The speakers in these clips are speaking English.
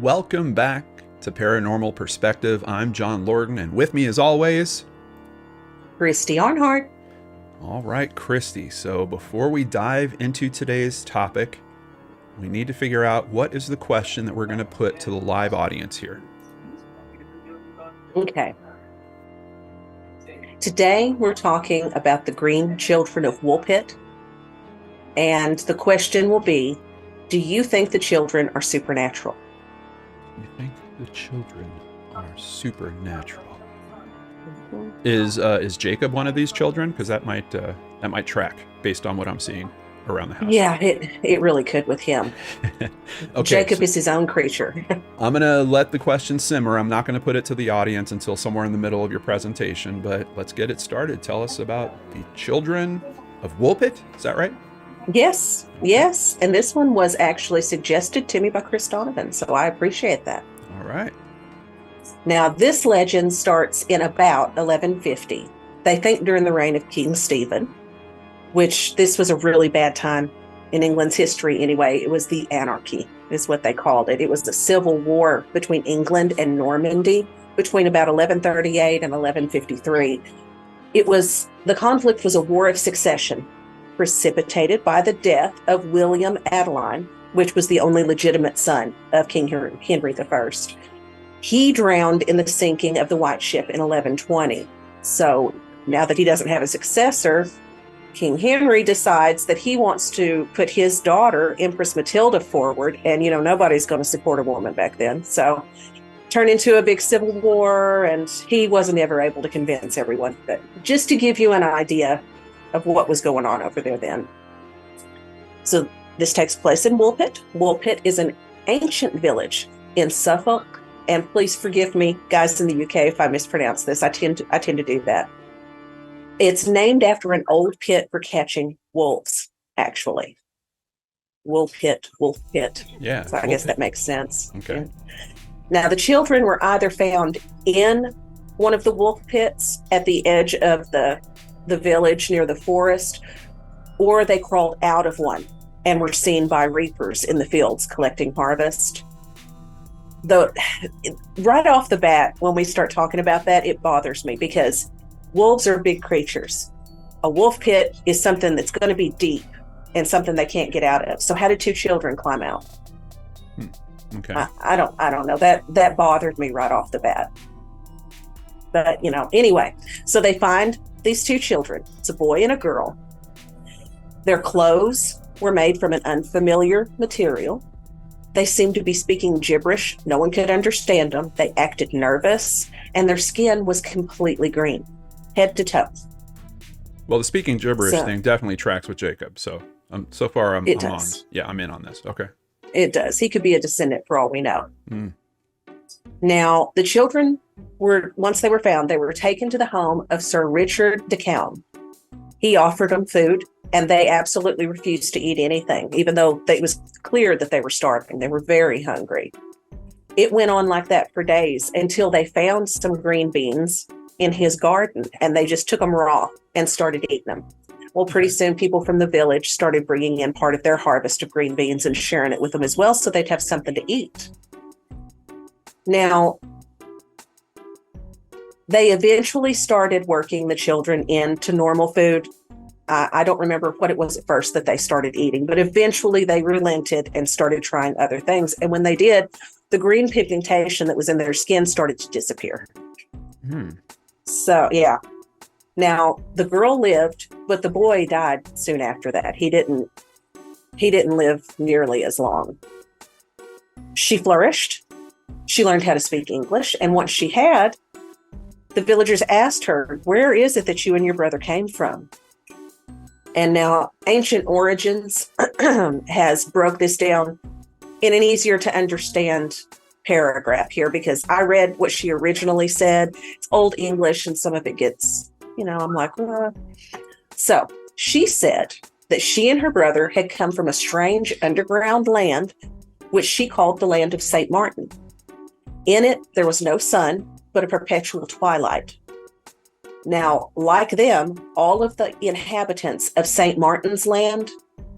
Welcome back to Paranormal Perspective. I'm John Lordan, and with me as always, Christy Arnhart. All right, Christy. So before we dive into today's topic, we need to figure out what is the question that we're going to put to the live audience here. Okay. Today we're talking about the green children of Woolpit. And the question will be, do you think the children are supernatural? You think the children are supernatural? Is Jacob one of these children? Because that might track based on what I'm seeing around the house. Yeah, it really could with him. Okay, Jacob is his own creature. I'm going to let the question simmer. I'm not going to put it to the audience until somewhere in the middle of your presentation, but let's get it started. Tell us about the children of Woolpit. Is that right? Yes. And this one was actually suggested to me by Chris Donovan, so I appreciate that. All right. Now, this legend starts in about 1150. They think during the reign of King Stephen, which this was a really bad time in England's history anyway. It was the anarchy, is what they called it. It was the civil war between England and Normandy between about 1138 and 1153. The conflict was a war of succession, precipitated by the death of William Adeline, which was the only legitimate son of King Henry I. He drowned in the sinking of the White Ship in 1120. So now that he doesn't have a successor, King Henry decides that he wants to put his daughter, Empress Matilda, forward. And, nobody's going to support a woman back then. So turned into a big civil war, and he wasn't ever able to convince everyone. But just to give you an idea of what was going on over there then. So this takes place in Woolpit. Woolpit is an ancient village in Suffolk. And please forgive me, guys in the UK, if I mispronounce this. I tend to do that. It's named after an old pit for catching wolves, actually. Woolpit. Yeah. So I guess that makes sense. Okay. Now, the children were either found in one of the wolf pits at the edge of the village near the forest, or they crawled out of one and were seen by reapers in the fields collecting harvest. Though, right off the bat, when we start talking about that, it bothers me because wolves are big creatures. A wolf pit is something that's going to be deep and something they can't get out of. So how did two children climb out? Okay. I don't know. That bothered me right off the bat. But, anyway, so they find these two children. It's a boy and a girl. Their clothes were made from an unfamiliar material. They seemed to be speaking gibberish. No one could understand them. They acted nervous, and their skin was completely green, head to toe. Well, the speaking gibberish thing definitely tracks with Jacob. So so far I'm on. Yeah, I'm in on this. Okay. It does. He could be a descendant for all we know. Now, the children once they were found, they were taken to the home of Sir Richard de Calne. He offered them food, and they absolutely refused to eat anything, even though it was clear that they were starving. They were very hungry. It went on like that for days until they found some green beans in his garden, and they just took them raw and started eating them. Well, pretty soon people from the village started bringing in part of their harvest of green beans and sharing it with them as well, so they'd have something to eat. Now, they eventually started working the children into normal food. I don't remember what it was at first that they started eating, but eventually they relented and started trying other things. And when they did, the green pigmentation that was in their skin started to disappear. So, yeah. Now, the girl lived, but the boy died soon after that. He didn't live nearly as long. She flourished. She learned how to speak English. And once she had, the villagers asked her, "Where is it that you and your brother came from?" And now Ancient Origins has broke this down in an easier to understand paragraph here, because I read what she originally said. It's Old English and some of it gets, I'm like, So she said that she and her brother had come from a strange underground land, which she called the land of St. Martin. In it, there was no sun, but a perpetual twilight. Now, like them, all of the inhabitants of St. Martin's land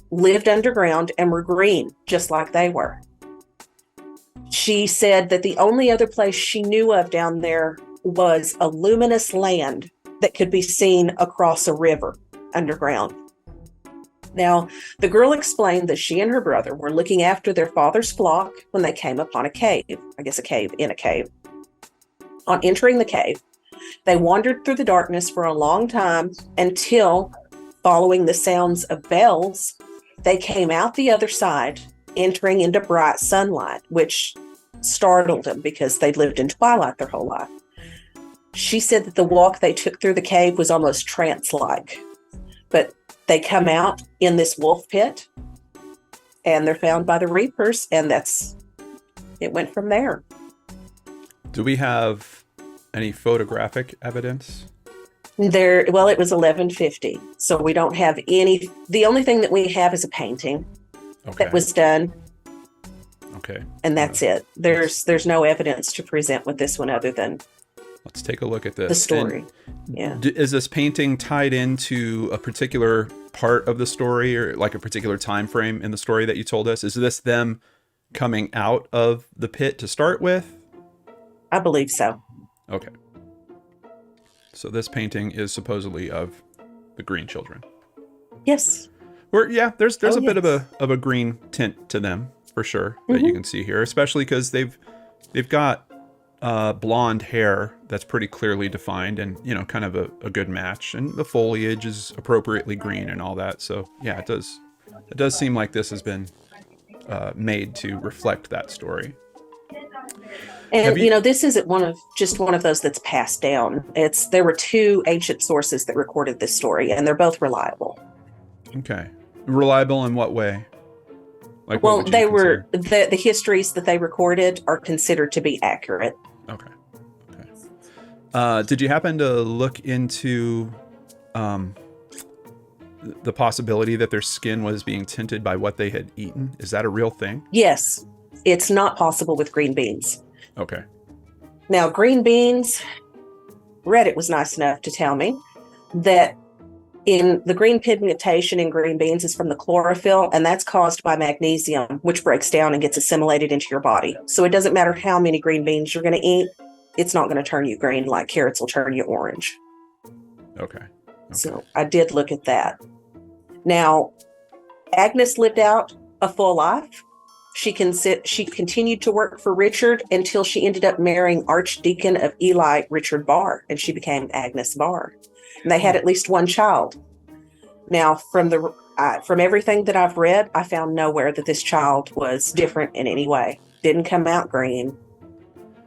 lived underground and were green, just like they were. She said that the only other place she knew of down there was a luminous land that could be seen across a river underground. Now, the girl explained that she and her brother were looking after their father's flock when they came upon a cave, I guess a cave in a cave. On entering the cave, they wandered through the darkness for a long time until, following the sounds of bells, they came out the other side, entering into bright sunlight, which startled them because they'd lived in twilight their whole life. She said that the walk they took through the cave was almost trance-like, but they come out in this wolf pit and they're found by the reapers, and it went from there. Do we have any photographic evidence? Well, it was 1150, so we don't have any. The only thing that we have is a painting that was done. Okay. And that's it. There's no evidence to present with this one other than let's take a look at this. The story. Is this painting tied into a particular part of the story, or like a particular time frame in the story that you told us? Is this them coming out of the pit to start with? I believe so. Okay. So this painting is supposedly of the Green Children. Yes. There's a bit of a green tint to them for sure that you can see here, especially because they've got blonde hair that's pretty clearly defined, and kind of a good match, and the foliage is appropriately green and all that. So yeah, it does seem like this has been made to reflect that story. And this isn't one of those that's passed down. There were two ancient sources that recorded this story, and they're both reliable. Okay. Reliable in what way? Like, well, they were the histories that they recorded are considered to be accurate. Okay. Did you happen to look into the possibility that their skin was being tinted by what they had eaten? Is that a real thing? Yes. It's not possible with green beans. Okay. Now, green beans, Reddit was nice enough to tell me that in the green pigmentation in green beans is from the chlorophyll, and that's caused by magnesium, which breaks down and gets assimilated into your body. So it doesn't matter how many green beans you're going to eat, it's not going to turn you green like carrots will turn you orange. Okay. So I did look at that. Now, Agnes lived out a full life. She continued to work for Richard until she ended up marrying Archdeacon of Ely, Richard Barr, and she became Agnes Barr. And they had at least one child. Now, from everything that I've read, I found nowhere that this child was different in any way. Didn't come out green.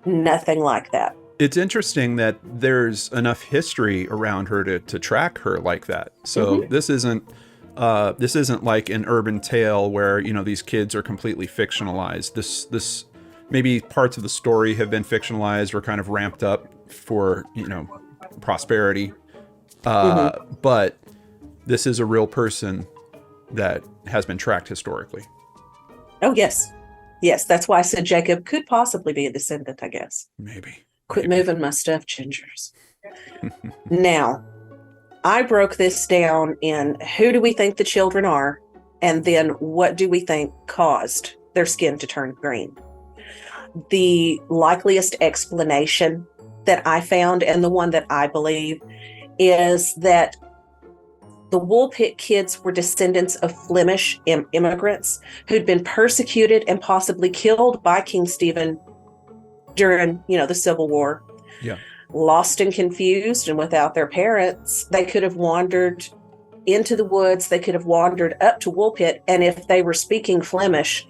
Nothing like that. It's interesting that there's enough history around her to track her like that. So this isn't like an urban tale where these kids are completely fictionalized. This maybe parts of the story have been fictionalized or kind of ramped up for prosperity. But this is a real person that has been tracked historically. Oh, yes. Yes, that's why I said Jacob could possibly be a descendant, I guess. Maybe. Quit moving my stuffed gingers. Now, I broke this down in who do we think the children are, and then what do we think caused their skin to turn green. The likeliest explanation that I found, and the one that I believe, is that the Woolpit kids were descendants of Flemish immigrants who'd been persecuted and possibly killed by King Stephen during, the Civil War. Yeah. Lost and confused and without their parents, they could have wandered into the woods. They could have wandered up to Woolpit, and if they were speaking Flemish,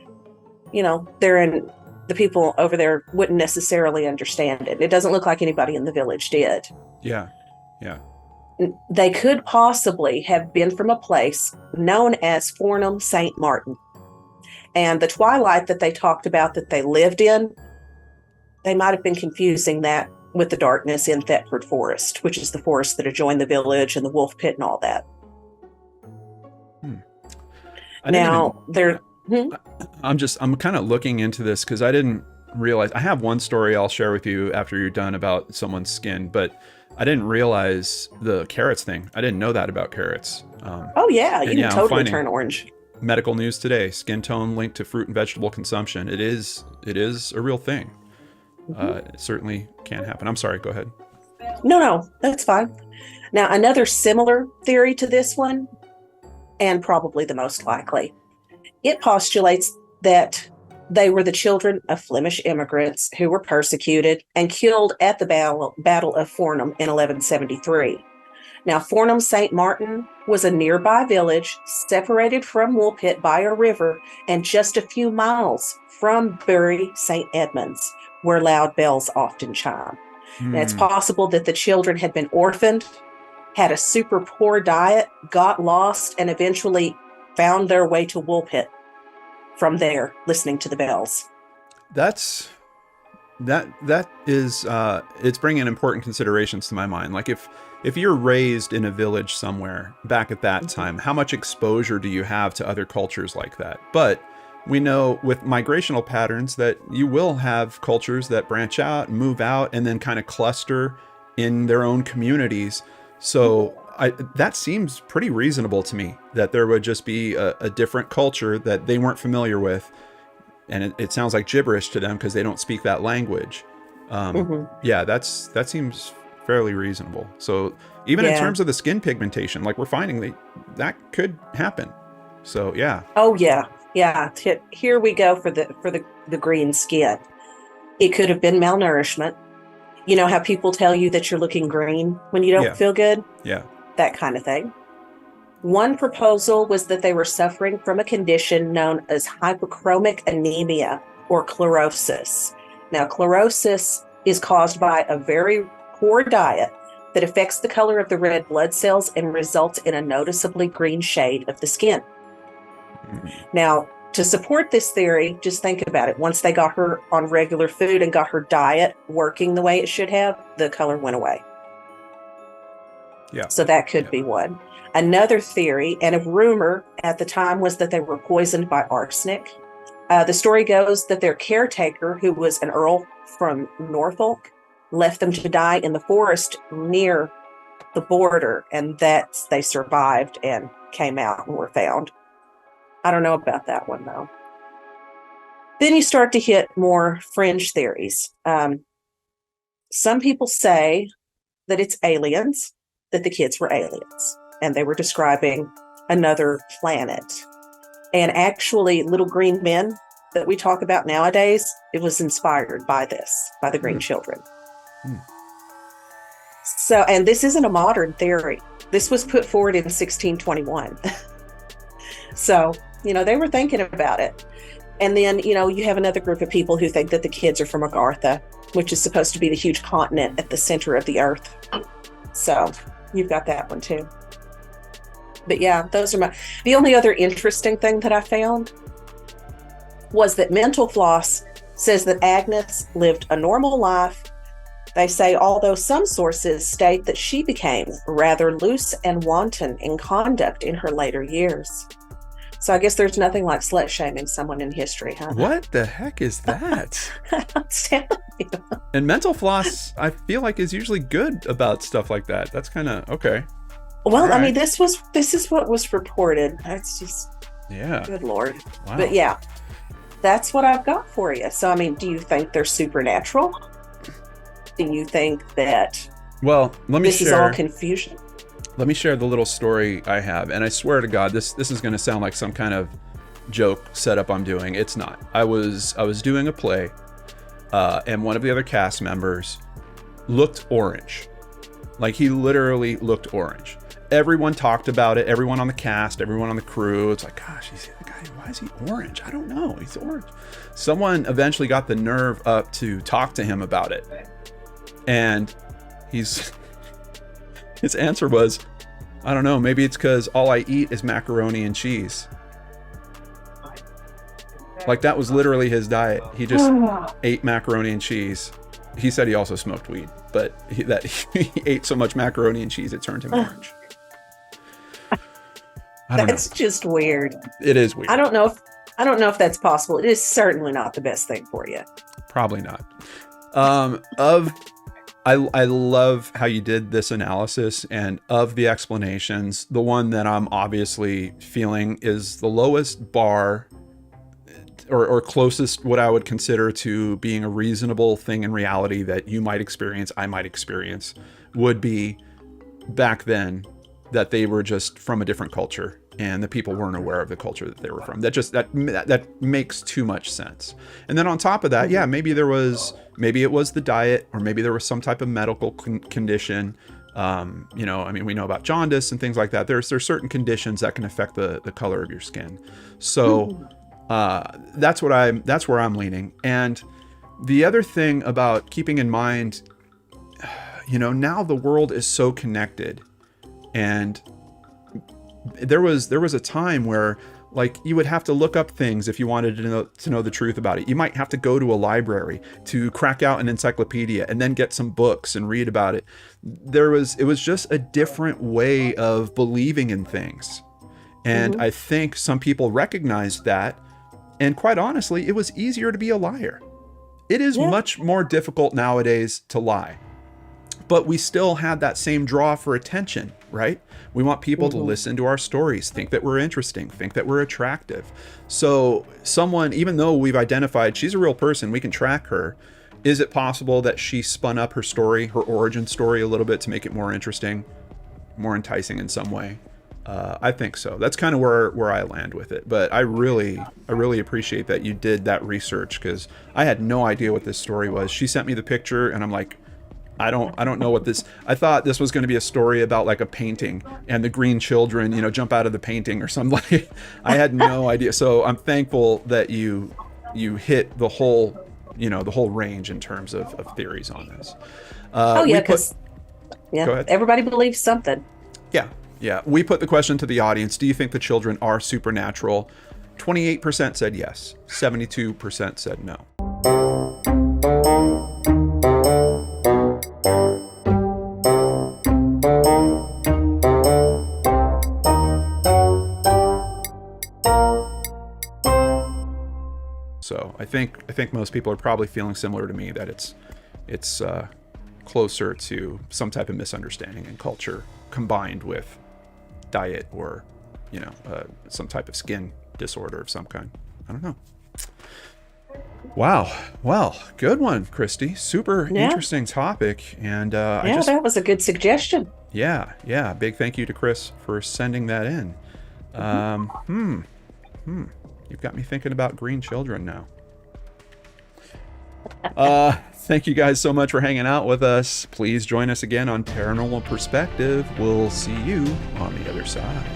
the people over there wouldn't necessarily understand it. It doesn't look like anybody in the village did. Yeah. Yeah. They could possibly have been from a place known as Fornham St. Martin. And the twilight that they talked about that they lived in, they might have been confusing that with the darkness in Thetford Forest, which is the forest that adjoined the village and the wolf pit and all that. I'm kind of looking into this because I didn't realize. I have one story I'll share with you after you're done about someone's skin, but I didn't realize the carrots thing. I didn't know that about carrots. You can totally turn orange. medical news today. Skin tone linked to fruit and vegetable consumption. It is a real thing. It certainly can happen. I'm sorry. Go ahead. No, that's fine. Now, another similar theory to this one, and probably the most likely, it postulates that they were the children of Flemish immigrants who were persecuted and killed at the Battle of Fornham in 1173. Now, Fornham St. Martin was a nearby village separated from Woolpit by a river and just a few miles from Bury St. Edmunds, where loud bells often chime. Now, it's possible that the children had been orphaned, had a super poor diet, got lost, and eventually found their way to Woolpit from there, listening to the bells. That is it's bringing important considerations to my mind. Like if you're raised in a village somewhere back at that time, how much exposure do you have to other cultures like that? But we know with migrational patterns that you will have cultures that branch out, move out, and then kind of cluster in their own communities. So that seems pretty reasonable to me, that there would just be a different culture that they weren't familiar with. And it sounds like gibberish to them because they don't speak that language. Yeah, that seems fairly reasonable. So even in terms of the skin pigmentation, like we're finding that could happen. So yeah. Oh yeah. Here we go for the green skin. It could have been malnourishment. You know how people tell you that you're looking green when you don't feel good? Yeah. That kind of thing. One proposal was that they were suffering from a condition known as hypochromic anemia or chlorosis. Now, chlorosis is caused by a very poor diet that affects the color of the red blood cells and results in a noticeably green shade of the skin. Now, to support this theory, just think about it. Once they got her on regular food and got her diet working the way it should have, the color went away. Yeah. So that could be one. Another theory and a rumor at the time was that they were poisoned by arsenic. The story goes that their caretaker, who was an earl from Norfolk, left them to die in the forest near the border, and that they survived and came out and were found. I don't know about that one, though. Then you start to hit more fringe theories. Some people say that it's aliens, that the kids were aliens, and they were describing another planet. And actually, Little Green Men that we talk about nowadays, it was inspired by this, by the Green Children. So, and this isn't a modern theory. This was put forward in 1621. So, they were thinking about it. And then, you have another group of people who think that the kids are from Agartha, which is supposed to be the huge continent at the center of the earth. So you've got that one too. But yeah, those are the only other interesting thing that I found was that Mental Floss says that Agnes lived a normal life. They say, although some sources state that she became rather loose and wanton in conduct in her later years. So I guess there's nothing like slut shaming someone in history, huh? What the heck is that? I'm telling you. And Mental Floss, I feel like, is usually good about stuff like that. That's kind of okay. Well, right. I mean, this is what was reported. That's just good Lord. Wow. But yeah, that's what I've got for you. So I mean, do you think they're supernatural? Do you think that? Well, this is all confusion. Let me share the little story I have, and I swear to God, this is going to sound like some kind of joke setup I'm doing. It's not. I was doing a play, and one of the other cast members looked orange. Like, he literally looked orange. Everyone talked about it. Everyone on the cast, everyone on the crew. It's like, gosh, why is he orange? I don't know. He's orange. Someone eventually got the nerve up to talk to him about it, and his answer was, I don't know, maybe it's because all I eat is macaroni and cheese. Like, that was literally his diet. He just ate macaroni and cheese. He said he also smoked weed, but he ate so much macaroni and cheese it turned him orange. That's just weird. It is weird. I don't know if that's possible. It is certainly not the best thing for you. Probably not. I love how you did this analysis, and of the explanations, the one that I'm obviously feeling is the lowest bar, or closest what I would consider to being a reasonable thing in reality that you might experience, I might experience, would be back then that they were just from a different culture and the people weren't aware of the culture that they were from. That makes too much sense. And then on top of that, yeah, maybe it was the diet, or maybe there was some type of medical condition. You know, I mean, we know about jaundice and things like that. There's certain conditions that can affect the color of your skin. So that's where I'm leaning. And the other thing about keeping in mind, you know, now the world is so connected, and there was a time where, like, you would have to look up things if you wanted to know the truth about it. You might have to go to a library to crack out an encyclopedia and then get some books and read about it. It was just a different way of believing in things. And I think some people recognized that. And quite honestly, it was easier to be a liar. It is much more difficult nowadays to lie. But we still had that same draw for attention, right? We want people to listen to our stories, think that we're interesting, think that we're attractive. So someone, even though we've identified she's a real person, we can track her, is it possible that she spun up her story, her origin story a little bit to make it more interesting, more enticing in some way? I think so. That's kind of where I land with it. But I really appreciate that you did that research, because I had no idea what this story was. She sent me the picture and I'm like, I don't know what this. I thought this was going to be a story about like a painting and the green children, you know, jump out of the painting or something. Like, I had no idea. So I'm thankful that you hit the whole range in terms of theories on this. Because go ahead. Everybody believes something. Yeah. We put the question to the audience: do you think the children are supernatural? 28% said yes. 72% said no. So I think most people are probably feeling similar to me, that it's closer to some type of misunderstanding in culture combined with diet, or, you know, some type of skin disorder of some kind. I don't know. Wow. Well, good one, Christy. Super interesting topic. And that was a good suggestion. Yeah. Big thank you to Chris for sending that in. You've got me thinking about green children now. Thank you guys so much for hanging out with us. Please join us again on Paranormal Perspective. We'll see you on the other side.